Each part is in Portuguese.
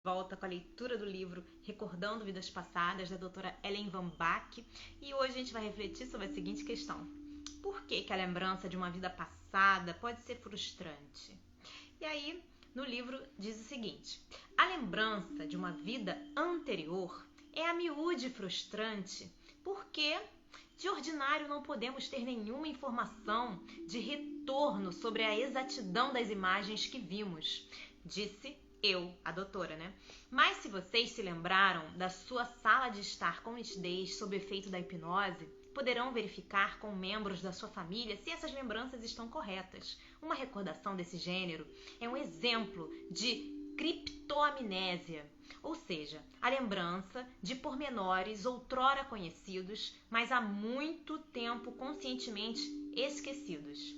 Volta com a leitura do livro Recordando Vidas Passadas, da doutora Ellen Van Bach, e hoje a gente vai refletir sobre a seguinte questão: por que a lembrança de uma vida passada pode ser frustrante? E aí, no livro diz o seguinte: a lembrança de uma vida anterior é a miúde frustrante porque, de ordinário, não podemos ter nenhuma informação de retorno sobre a exatidão das imagens que vimos, disse eu, a doutora, né? Mas se vocês se lembraram da sua sala de estar com nitidez sob efeito da hipnose, poderão verificar com membros da sua família se essas lembranças estão corretas. Uma recordação desse gênero é um exemplo de criptoamnésia, ou seja, a lembrança de pormenores outrora conhecidos, mas há muito tempo conscientemente esquecidos.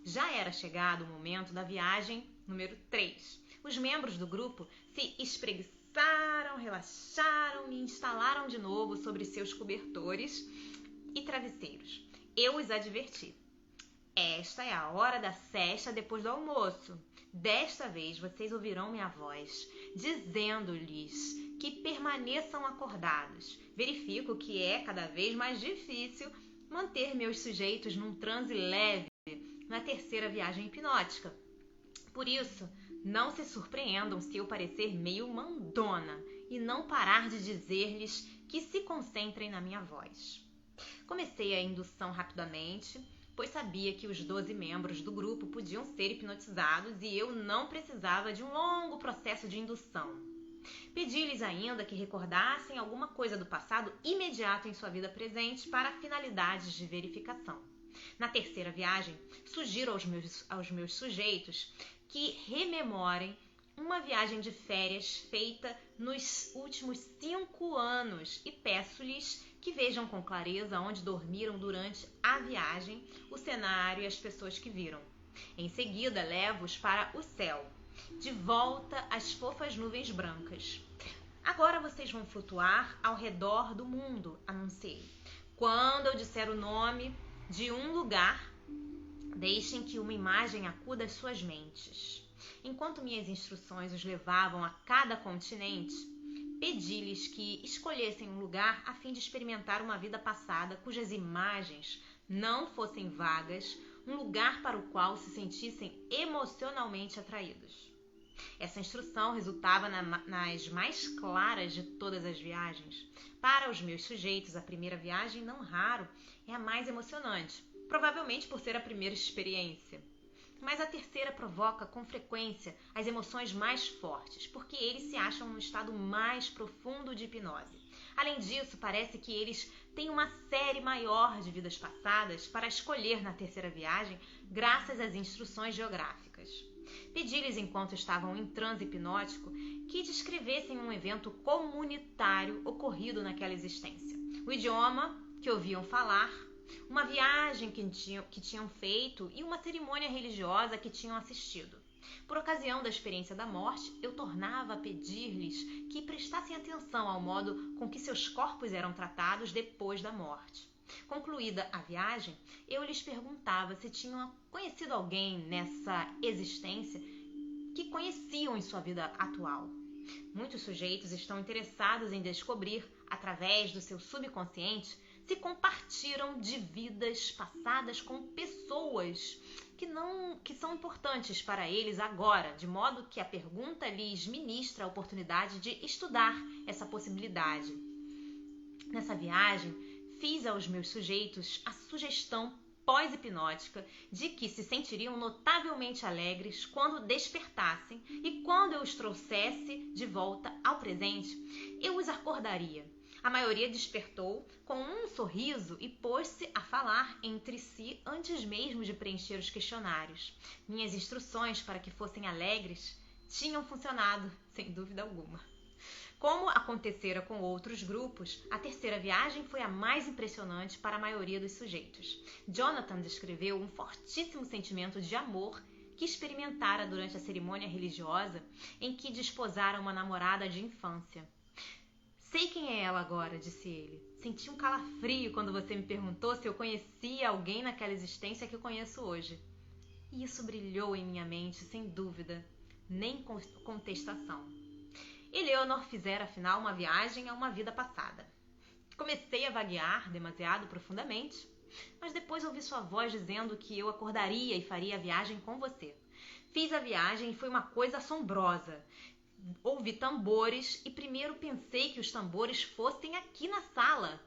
Já era chegado o momento da viagem número 3. Os membros do grupo se espreguiçaram, relaxaram e instalaram de novo sobre seus cobertores e travesseiros. Eu os adverti: esta é a hora da sesta depois do almoço. Desta vez vocês ouvirão minha voz, dizendo-lhes que permaneçam acordados. Verifico que é cada vez mais difícil manter meus sujeitos num transe leve na terceira viagem hipnótica. Por isso, não se surpreendam se eu parecer meio mandona e não parar de dizer-lhes que se concentrem na minha voz. Comecei a indução rapidamente, pois sabia que os 12 membros do grupo podiam ser hipnotizados e eu não precisava de um longo processo de indução. Pedi-lhes ainda que recordassem alguma coisa do passado imediato em sua vida presente para finalidades de verificação. Na terceira viagem, sugiro aos meus sujeitos que rememorem uma viagem de férias feita nos últimos 5 anos e peço-lhes que vejam com clareza onde dormiram durante a viagem, o cenário e as pessoas que viram. Em seguida, levo-os para o céu, de volta às fofas nuvens brancas. Agora vocês vão flutuar ao redor do mundo, anunciei. Quando eu disser o nome de um lugar, deixem que uma imagem acuda às suas mentes. Enquanto minhas instruções os levavam a cada continente, pedi-lhes que escolhessem um lugar a fim de experimentar uma vida passada cujas imagens não fossem vagas, um lugar para o qual se sentissem emocionalmente atraídos. Essa instrução resultava nas mais claras de todas as viagens. Para os meus sujeitos, a primeira viagem, não raro, é a mais emocionante, provavelmente por ser a primeira experiência. Mas a terceira provoca com frequência as emoções mais fortes, porque eles se acham num estado mais profundo de hipnose. Além disso, parece que eles têm uma série maior de vidas passadas para escolher na terceira viagem, graças às instruções geográficas. Pedi-lhes, enquanto estavam em transe hipnótico, que descrevessem um evento comunitário ocorrido naquela existência. O idioma que ouviam falar, uma viagem que tinham feito e uma cerimônia religiosa que tinham assistido. Por ocasião da experiência da morte, eu tornava a pedir-lhes que prestassem atenção ao modo com que seus corpos eram tratados depois da morte. Concluída a viagem, eu lhes perguntava se tinham conhecido alguém nessa existência que conheciam em sua vida atual. Muitos sujeitos estão interessados em descobrir, através do seu subconsciente, se compartilham de vidas passadas com pessoas que são importantes para eles agora, de modo que a pergunta lhes ministra a oportunidade de estudar essa possibilidade. Nessa viagem, fiz aos meus sujeitos a sugestão pós-hipnótica de que se sentiriam notavelmente alegres quando despertassem e quando eu os trouxesse de volta ao presente, eu os acordaria. A maioria despertou com um sorriso e pôs-se a falar entre si antes mesmo de preencher os questionários. Minhas instruções para que fossem alegres tinham funcionado, sem dúvida alguma. Como acontecera com outros grupos, a terceira viagem foi a mais impressionante para a maioria dos sujeitos. Jonathan descreveu um fortíssimo sentimento de amor que experimentara durante a cerimônia religiosa em que desposara uma namorada de infância. Sei quem é ela agora, disse ele. Senti um calafrio quando você me perguntou se eu conhecia alguém naquela existência que eu conheço hoje. E isso brilhou em minha mente, sem dúvida, nem contestação. Eleanor fizera afinal uma viagem a uma vida passada. Comecei a vaguear demasiado profundamente, mas depois ouvi sua voz dizendo que eu acordaria e faria a viagem com você. Fiz a viagem e foi uma coisa assombrosa. Ouvi tambores e primeiro pensei que os tambores fossem aqui na sala.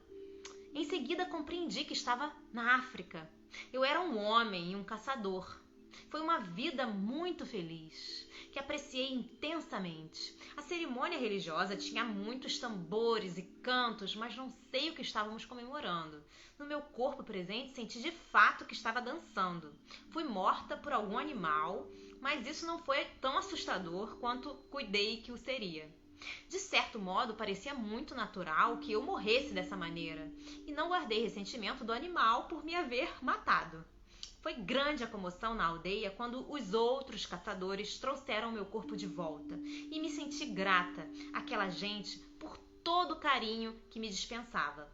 Em seguida compreendi que estava na África. Eu era um homem e um caçador. Foi uma vida muito feliz, que apreciei intensamente. A cerimônia religiosa tinha muitos tambores e cantos, mas não sei o que estávamos comemorando. No meu corpo presente senti de fato que estava dançando. Fui morta por algum animal, mas isso não foi tão assustador quanto cuidei que o seria. De certo modo, parecia muito natural que eu morresse dessa maneira, e não guardei ressentimento do animal por me haver matado. Foi grande a comoção na aldeia quando os outros caçadores trouxeram meu corpo de volta, e me senti grata àquela gente por todo o carinho que me dispensava.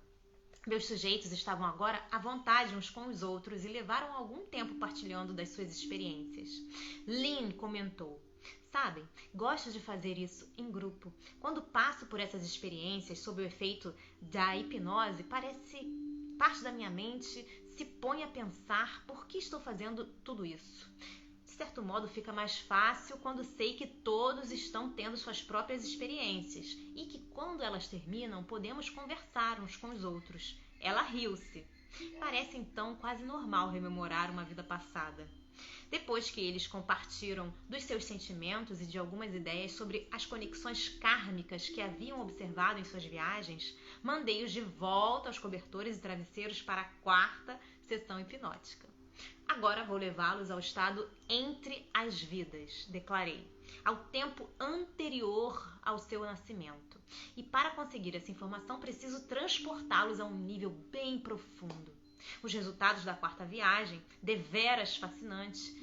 Meus sujeitos estavam agora à vontade uns com os outros e levaram algum tempo partilhando das suas experiências. Lynn comentou: sabem, gosto de fazer isso em grupo. Quando passo por essas experiências sob o efeito da hipnose, parece parte da minha mente se põe a pensar por que estou fazendo tudo isso. De certo modo, fica mais fácil quando sei que todos estão tendo suas próprias experiências e que quando elas terminam, podemos conversar uns com os outros. Ela riu-se. Parece então quase normal rememorar uma vida passada. Depois que eles compartilharam dos seus sentimentos e de algumas ideias sobre as conexões kármicas que haviam observado em suas viagens, mandei-os de volta aos cobertores e travesseiros para a 4ª sessão hipnótica. Agora vou levá-los ao estado entre as vidas, declarei, ao tempo anterior ao seu nascimento. E para conseguir essa informação, preciso transportá-los a um nível bem profundo. Os resultados da 4ª viagem, deveras fascinantes,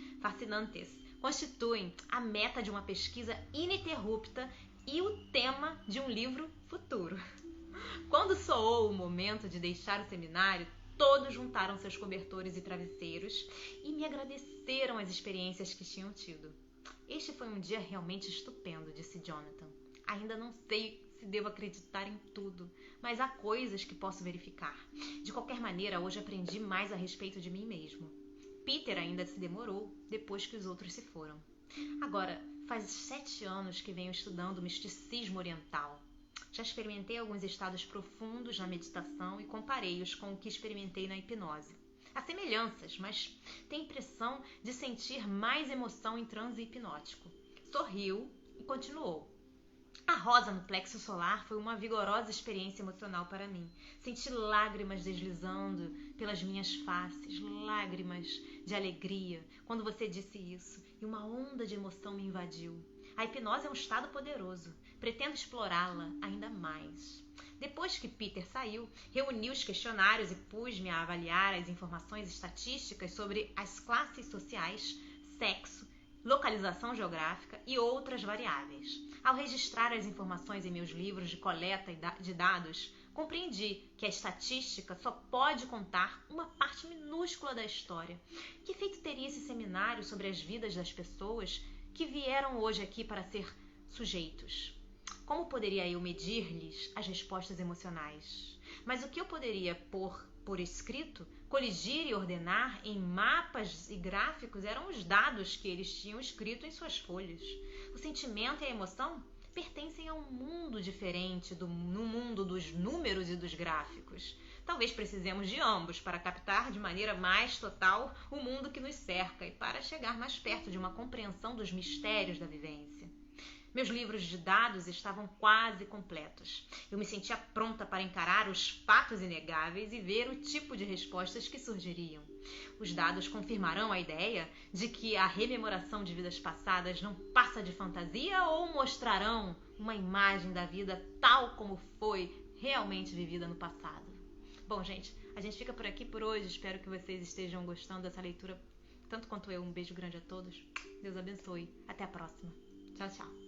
constituem a meta de uma pesquisa ininterrupta e o tema de um livro futuro. Quando soou o momento de deixar o seminário, todos juntaram seus cobertores e travesseiros e me agradeceram as experiências que tinham tido. Este foi um dia realmente estupendo, disse Jonathan. Ainda não sei se devo acreditar em tudo, mas há coisas que posso verificar. De qualquer maneira, hoje aprendi mais a respeito de mim mesmo. Peter ainda se demorou depois que os outros se foram. Agora, faz 7 anos que venho estudando misticismo oriental. Já experimentei alguns estados profundos na meditação e comparei-os com o que experimentei na hipnose. Há semelhanças, mas tenho a impressão de sentir mais emoção em transe hipnótico. Sorriu e continuou. A rosa no plexo solar foi uma vigorosa experiência emocional para mim. Senti lágrimas deslizando pelas minhas faces, lágrimas de alegria, quando você disse isso, e uma onda de emoção me invadiu. A hipnose é um estado poderoso. Pretendo explorá-la ainda mais. Depois que Peter saiu, reuni os questionários e pus-me a avaliar as informações estatísticas sobre as classes sociais, sexo, localização geográfica e outras variáveis. Ao registrar as informações em meus livros de coleta de dados, compreendi que a estatística só pode contar uma parte minúscula da história. Que efeito teria esse seminário sobre as vidas das pessoas que vieram hoje aqui para ser sujeitos? Como poderia eu medir-lhes as respostas emocionais? Mas o que eu poderia pôr por escrito, coligir e ordenar em mapas e gráficos eram os dados que eles tinham escrito em suas folhas. O sentimento e a emoção pertencem a um mundo diferente no mundo dos números e dos gráficos. Talvez precisemos de ambos para captar de maneira mais total o mundo que nos cerca e para chegar mais perto de uma compreensão dos mistérios da vivência. Meus livros de dados estavam quase completos. Eu me sentia pronta para encarar os fatos inegáveis e ver o tipo de respostas que surgiriam. Os dados confirmarão a ideia de que a rememoração de vidas passadas não passa de fantasia ou mostrarão uma imagem da vida tal como foi realmente vivida no passado. Bom, gente, a gente fica por aqui por hoje. Espero que vocês estejam gostando dessa leitura tanto quanto eu. Um beijo grande a todos. Deus abençoe. Até a próxima. Tchau, tchau.